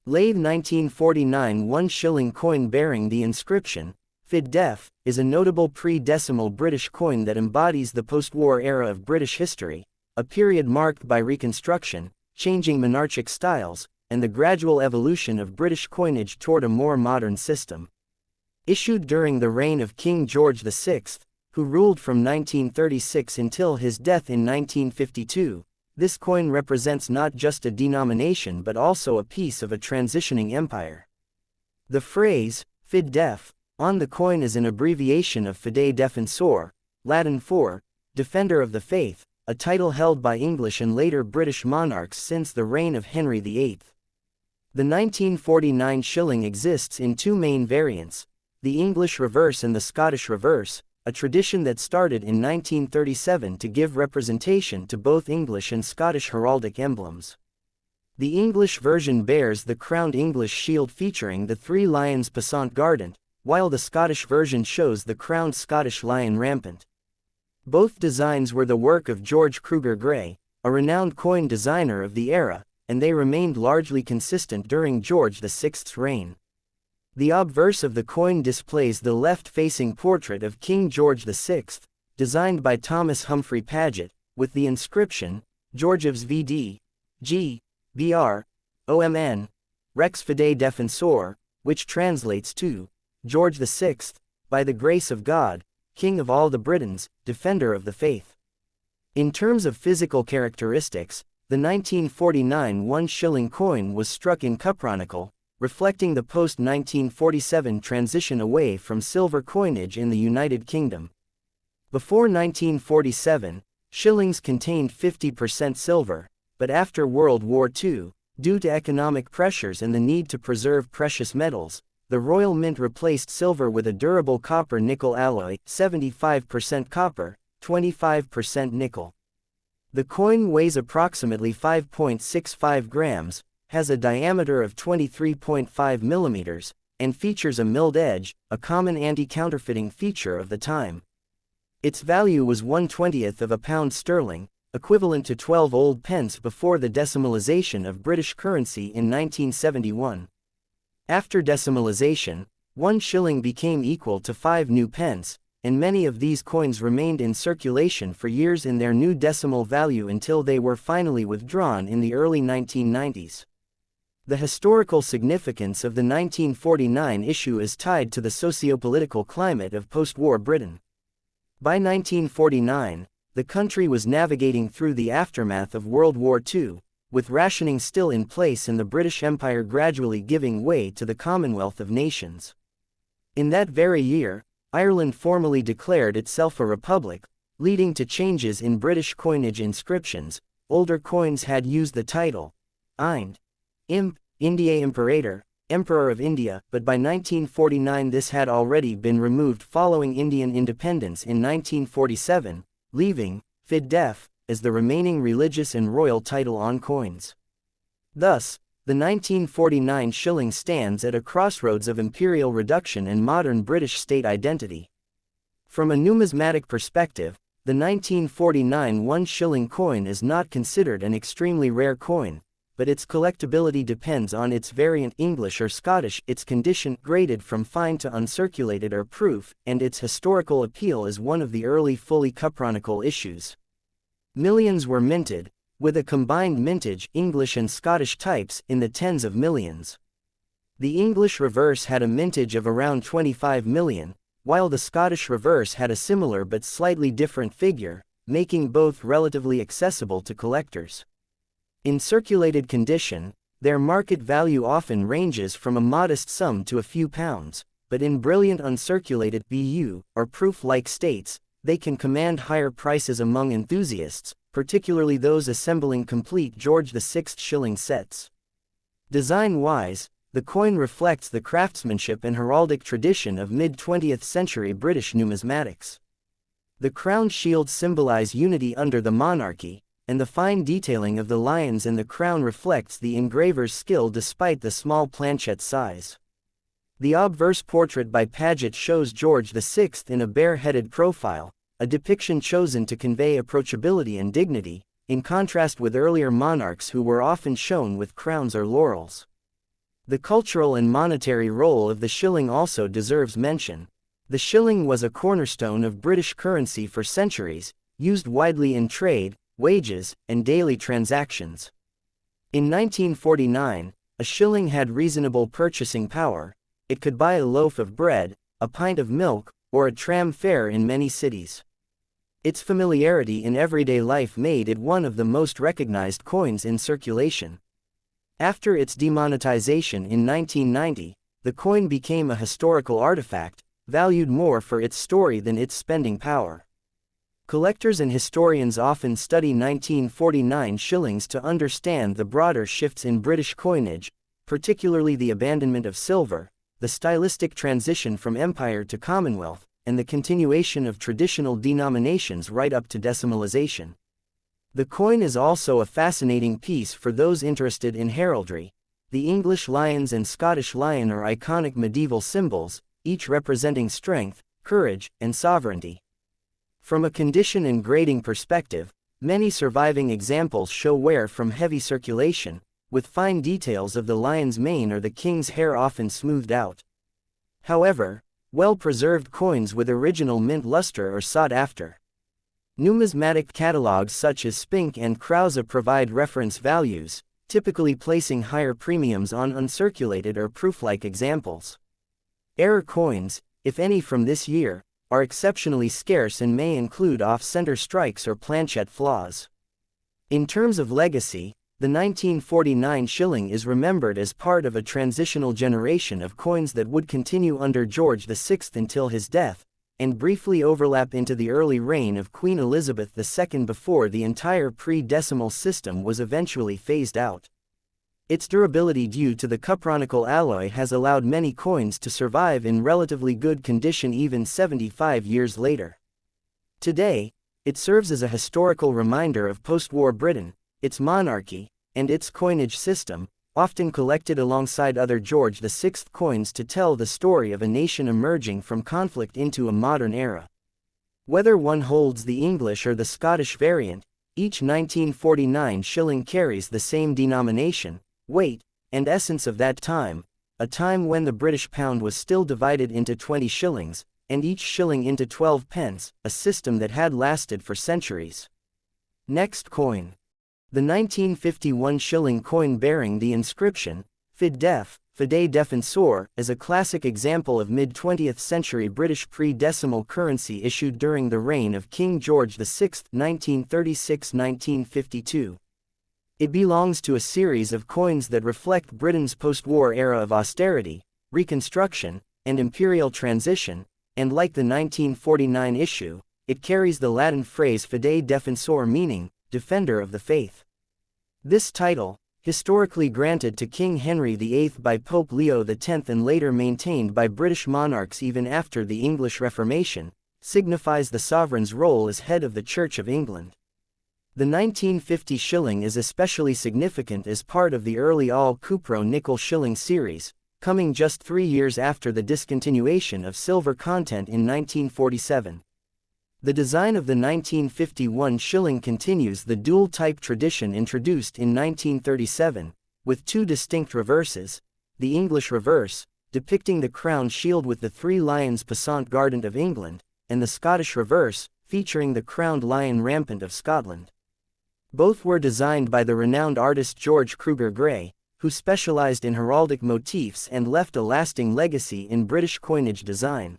Lathe 1949 1 shilling coin bearing the inscription, Fid Def, is a notable pre-decimal British coin that embodies the post-war era of British history, a period marked by Reconstruction, changing monarchic styles, and the gradual evolution of British coinage toward a more modern system. Issued during the reign of King George VI, who ruled from 1936 until his death in 1952, this coin represents not just a denomination but also a piece of a transitioning empire. The phrase, Fid Def, on the coin is an abbreviation of Fidei Defensor, Latin for, Defender of the Faith, a title held by English and later British monarchs since the reign of Henry VIII. The 1949 shilling exists in two main variants, the English reverse and the Scottish reverse, a tradition that started in 1937 to give representation to both English and Scottish heraldic emblems. The English version bears the crowned English shield featuring the three lions passant guardant, while the Scottish version shows the crowned Scottish lion rampant. Both designs were the work of George Kruger Gray, a renowned coin designer of the era, and they remained largely consistent during George VI's reign. The obverse of the coin displays the left-facing portrait of King George VI, designed by Thomas Humphrey Paget, with the inscription, George's VD, G, BR, OMN, Rex Fidei Defensor, which translates to, George VI, by the grace of God, King of all the Britons, Defender of the Faith. In terms of physical characteristics, the 1949 1 shilling coin was struck in Cupronickel, reflecting the post-1947 transition away from silver coinage in the United Kingdom. Before 1947, shillings contained 50% silver, but after World War II, due to economic pressures and the need to preserve precious metals, the Royal Mint replaced silver with a durable copper-nickel alloy, 75% copper, 25% nickel. The coin weighs approximately 5.65 grams, has a diameter of 23.5 millimeters, and features a milled edge, a common anti-counterfeiting feature of the time. Its value was 1/20th of a pound sterling, equivalent to 12 old pence before the decimalization of British currency in 1971. After decimalization, 1 shilling became equal to 5 new pence, and many of these coins remained in circulation for years in their new decimal value until they were finally withdrawn in the early 1990s. The historical significance of the 1949 issue is tied to the sociopolitical climate of post-war Britain. By 1949, the country was navigating through the aftermath of World War II, with rationing still in place and the British Empire gradually giving way to the Commonwealth of Nations. In that very year, Ireland formally declared itself a republic, leading to changes in British coinage inscriptions. Older coins had used the title, Ind. Imp, Indiae Imperator, Emperor of India, but by 1949 this had already been removed following Indian independence in 1947, leaving Fid Def as the remaining religious and royal title on coins. Thus, the 1949 shilling stands at a crossroads of imperial reduction and modern British state identity. From a numismatic perspective, the 1949 1 shilling coin is not considered an extremely rare coin, but its collectability depends on its variant English or Scottish, its condition graded from fine to uncirculated or proof, and its historical appeal as one of the early fully Cupronickel issues. Millions were minted, with a combined mintage English and Scottish types in the tens of millions. The English reverse had a mintage of around 25 million, while the Scottish reverse had a similar but slightly different figure, making both relatively accessible to collectors. In circulated condition, their market value often ranges from a modest sum to a few pounds, but in brilliant uncirculated BU, or proof-like states, they can command higher prices among enthusiasts, particularly those assembling complete George VI shilling sets. Design-wise, the coin reflects the craftsmanship and heraldic tradition of mid-20th century British numismatics. The crown shields symbolize unity under the monarchy, and the fine detailing of the lions and the crown reflects the engraver's skill despite the small planchet size. The obverse portrait by Paget shows George VI in a bareheaded profile, a depiction chosen to convey approachability and dignity, in contrast with earlier monarchs who were often shown with crowns or laurels. The cultural and monetary role of the shilling also deserves mention. The shilling was a cornerstone of British currency for centuries, used widely in trade, wages, and daily transactions. In 1949, a shilling had reasonable purchasing power. It could buy a loaf of bread, a pint of milk, or a tram fare in many cities. Its familiarity in everyday life made it one of the most recognized coins in circulation. After its demonetization in 1990, the coin became a historical artifact, valued more for its story than its spending power. Collectors and historians often study 1949 shillings to understand the broader shifts in British coinage, particularly the abandonment of silver, the stylistic transition from empire to commonwealth, and the continuation of traditional denominations right up to decimalization. The coin is also a fascinating piece for those interested in heraldry. The English lions and Scottish lion are iconic medieval symbols, each representing strength, courage, and sovereignty. From a condition and grading perspective, many surviving examples show wear from heavy circulation, with fine details of the lion's mane or the king's hair often smoothed out. However, well-preserved coins with original mint luster are sought after. Numismatic catalogs such as Spink and Krause provide reference values, typically placing higher premiums on uncirculated or proof-like examples. Error coins, if any from this year, are exceptionally scarce and may include off-center strikes or planchette flaws. In terms of legacy, the 1949 shilling is remembered as part of a transitional generation of coins that would continue under George VI until his death, and briefly overlap into the early reign of Queen Elizabeth II before the entire pre-decimal system was eventually phased out. Its durability due to the Cupronickel alloy has allowed many coins to survive in relatively good condition even 75 years later. Today, it serves as a historical reminder of post-war Britain, its monarchy, and its coinage system, often collected alongside other George VI coins to tell the story of a nation emerging from conflict into a modern era. Whether one holds the English or the Scottish variant, each 1949 shilling carries the same denomination, weight, and essence of that time, a time when the British pound was still divided into 20 shillings, and each shilling into 12 pence, a system that had lasted for centuries. Next coin. The 1951 shilling coin bearing the inscription, Fid Def, Fidei Defensor, is a classic example of mid-20th century British pre-decimal currency issued during the reign of King George VI, 1936–1952. It belongs to a series of coins that reflect Britain's post-war era of austerity, reconstruction, and imperial transition, and like the 1949 issue, it carries the Latin phrase Fidei Defensor meaning, defender of the faith. This title, historically granted to King Henry VIII by Pope Leo X and later maintained by British monarchs even after the English Reformation, signifies the sovereign's role as head of the Church of England. The 1950 shilling is especially significant as part of the early all-Cupronickel shilling series, coming just 3 years after the discontinuation of silver content in 1947. The design of the 1951 shilling continues the dual-type tradition introduced in 1937, with two distinct reverses: the English reverse, depicting the crown shield with the three lions passant guardant of England, and the Scottish reverse, featuring the crowned lion rampant of Scotland. Both were designed by the renowned artist George Kruger Gray, who specialized in heraldic motifs and left a lasting legacy in British coinage design.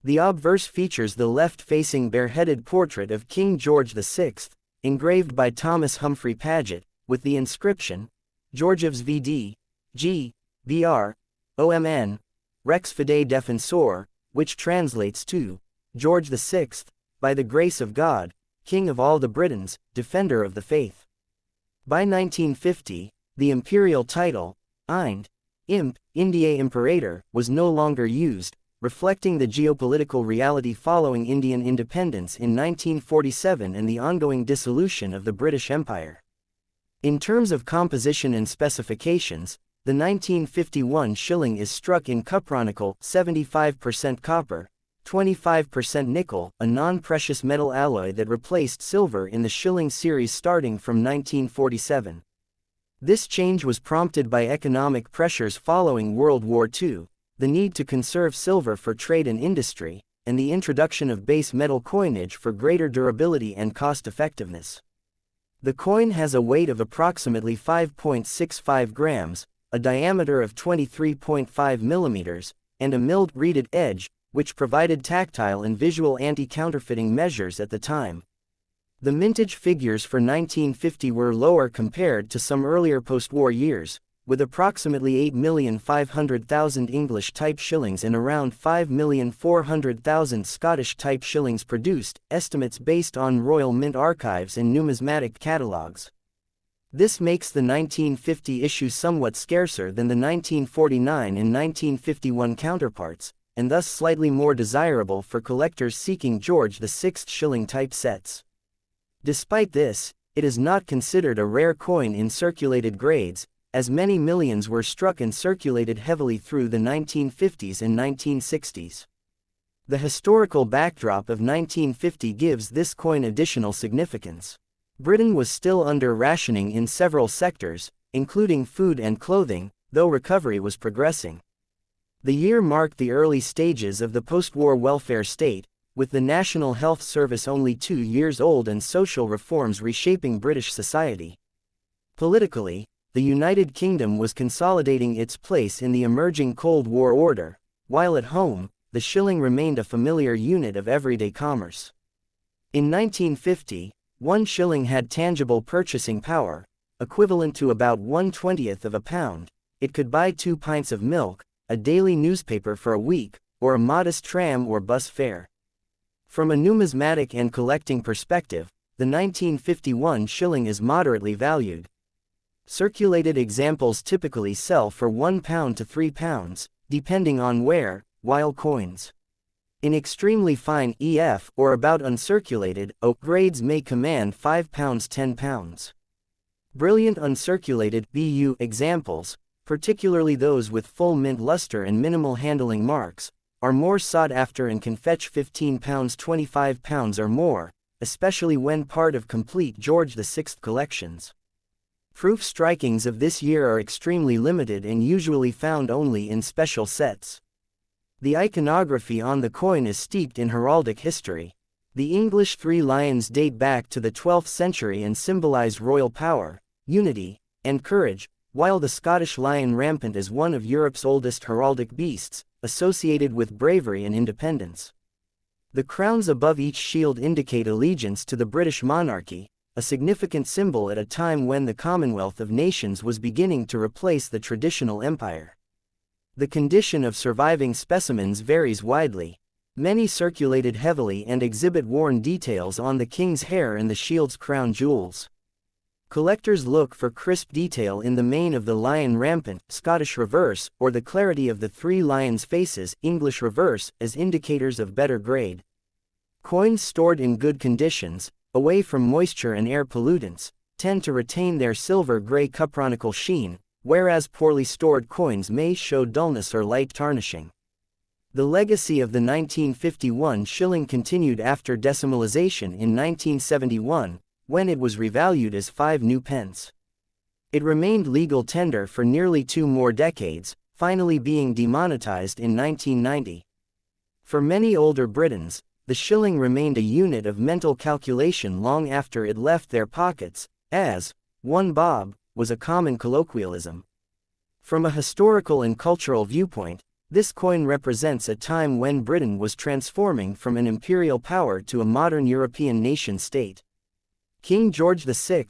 The obverse features the left-facing bareheaded portrait of King George VI, engraved by Thomas Humphrey Paget, with the inscription, George's VD, G, BR, OMN, Rex Fidei Defensor, which translates to, George VI, by the grace of God, King of all the Britons, Defender of the Faith. By 1950, the imperial title, Ind, Imp, Indiae Imperator, was no longer used, reflecting the geopolitical reality following Indian independence in 1947 and the ongoing dissolution of the British Empire. In terms of composition and specifications, the 1951 shilling is struck in Cupronickel, 75% copper, 25% nickel, a non-precious metal alloy that replaced silver in the shilling series starting from 1947. This change was prompted by economic pressures following World War II, the need to conserve silver for trade and industry, and the introduction of base metal coinage for greater durability and cost-effectiveness. The coin has a weight of approximately 5.65 grams, a diameter of 23.5 millimeters, and a milled, reeded edge, which provided tactile and visual anti-counterfeiting measures at the time. The mintage figures for 1950 were lower compared to some earlier post-war years, with approximately 8,500,000 English-type shillings and around 5,400,000 Scottish-type shillings produced, estimates based on Royal Mint archives and numismatic catalogues. This makes the 1950 issue somewhat scarcer than the 1949 and 1951 counterparts, and thus slightly more desirable for collectors seeking George VI shilling-type sets. Despite this, it is not considered a rare coin in circulated grades, as many millions were struck and circulated heavily through the 1950s and 1960s. The historical backdrop of 1950 gives this coin additional significance. Britain was still under rationing in several sectors, including food and clothing, though recovery was progressing. The year marked the early stages of the post-war welfare state, with the National Health Service only 2 years old and social reforms reshaping British society. Politically, the United Kingdom was consolidating its place in the emerging Cold War order, while at home, the shilling remained a familiar unit of everyday commerce. In 1950, 1 shilling had tangible purchasing power, equivalent to about 1/20th of a pound. It could buy 2 pints of milk, a daily newspaper for a week, or a modest tram or bus fare. From a numismatic and collecting perspective, the 1951 shilling is moderately valued. Circulated examples typically sell for £1 to £3, depending on wear, while coins in extremely fine EF or about uncirculated O grades may command £5 £10. Brilliant uncirculated BU examples, particularly those with full mint luster and minimal handling marks, are more sought after and can fetch £15 £25 or more, especially when part of complete George VI collections. Proof strikings of this year are extremely limited and usually found only in special sets. The iconography on the coin is steeped in heraldic history. The English 3 lions date back to the 12th century and symbolize royal power, unity, and courage, while the Scottish lion rampant is one of Europe's oldest heraldic beasts, associated with bravery and independence. The crowns above each shield indicate allegiance to the British monarchy, a significant symbol at a time when the Commonwealth of Nations was beginning to replace the traditional empire. The condition of surviving specimens varies widely. Many circulated heavily and exhibit worn details on the king's hair and the shield's crown jewels. Collectors look for crisp detail in the mane of the lion rampant, Scottish reverse, or the clarity of the 3 lions' faces, English reverse, as indicators of better grade. Coins stored in good conditions, away from moisture and air pollutants, tend to retain their silver-gray cupronickel sheen, whereas poorly stored coins may show dullness or light tarnishing. The legacy of the 1951 shilling continued after decimalization in 1971, when it was revalued as 5 new pence. It remained legal tender for nearly 2 more decades, finally being demonetized in 1990. For many older Britons, the shilling remained a unit of mental calculation long after it left their pockets, as 1 bob was a common colloquialism. From a historical and cultural viewpoint, this coin represents a time when Britain was transforming from an imperial power to a modern European nation-state. King George VI,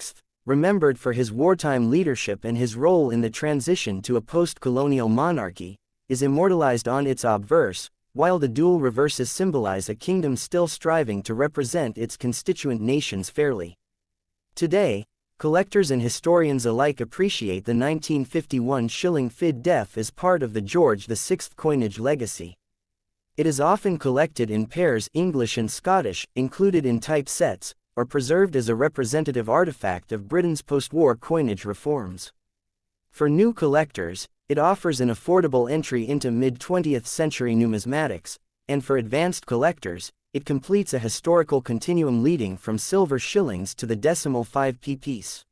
remembered for his wartime leadership and his role in the transition to a post-colonial monarchy, is immortalized on its obverse, while the dual reverses symbolize a kingdom still striving to represent its constituent nations fairly. Today, collectors and historians alike appreciate the 1951 shilling Fid Def as part of the George VI coinage legacy. It is often collected in pairs, English and Scottish, included in type sets, or preserved as a representative artifact of Britain's post-war coinage reforms. For new collectors, it offers an affordable entry into mid-20th century numismatics, and for advanced collectors, it completes a historical continuum leading from silver shillings to the decimal 5p piece.